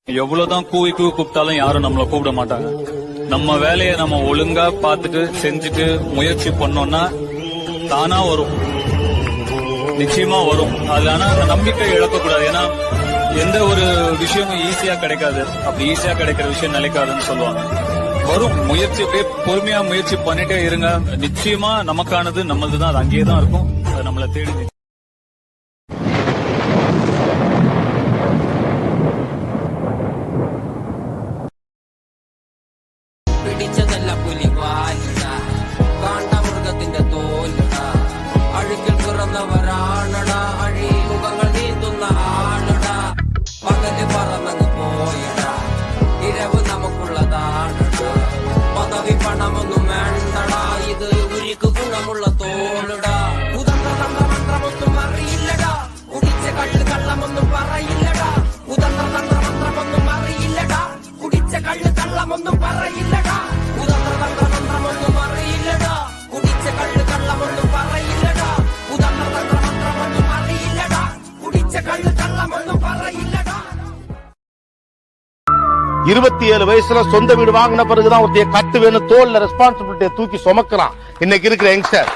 எவ்வளவுதான் கூவி கூப்பிட்டாலும் யாரும் நம்மள கூப்பிட மாட்டாங்க. நம்ம வேலையை நம்ம ஒழுங்கா பார்த்துட்டு செஞ்சுட்டு முயற்சி பண்ணோம்னா தானா வரும், நிச்சயமா வரும். அது ஆனா அந்த நம்பிக்கை இழக்கக்கூடாது. ஏன்னா எந்த ஒரு விஷயமும் ஈஸியா கிடைக்காது. அப்படி ஈஸியா கிடைக்கிற விஷயம் நிலைக்காதுன்னு சொல்லுவாங்க. வரும், முயற்சி பொறுமையா முயற்சி பண்ணிட்டே இருங்க. நிச்சயமா நமக்கானது நம்மளதுதான், அது அங்கேயே தான் இருக்கும். அது நம்மளை தேடி പിടിച്ചതല്ല പുലിവാലിട കാണ്ടമൃഗത്തിന്റെ തോലിട അഴുക്കിൽ പിറന്നവരാണട അഴിമുഖങ്ങൾ നീന്തുന്ന ആളട പകല് പറന്നങ്ങ് പോയിട ഇരവ് നമുക്കുള്ളതാണട പദവി പണമൊന്നും വേണ്ടട ഇത് ഉരുക്ക് ഗുണമുള്ള തോളിട ഉദന്ത തന്ത്രമന്ത്രമൊന്നും അറിയില്ലടാ കുടിച്ച കള്ള് കള്ളമൊന്നും പറയില്ലടാ ഉദന്ത തന്ത്രമന്ത്രമൊന്നും അറിയില്ലടാ കുടിച്ച കള്ള് കള്ളമൊന്നും പറയില്ലടാ ഉദന്ത തന്ത്രമന്ത്രമൊന്നും അറിയില്ലടാ കുടിച്ച കള്ള് കള്ളമൊന്നും പറയില്ലടാ ഉദന്ത തന്ത്രമന്ത്രമൊന്നും അറിയില്ലടാ കുടിച്ച കള്ള് കള്ളമൊന്നും പറയില്ലടാ. 27 வயசுல சொந்த வீடு வாங்கின பிறகுதான் ஒருத்தைய கட்டு வேணும் தோல்ல ரெஸ்பான்சிபிலிட்டியை தூக்கி சுமக்கலாம் இன்னைக்கு இருக்கிற யங்ஸ்டர்.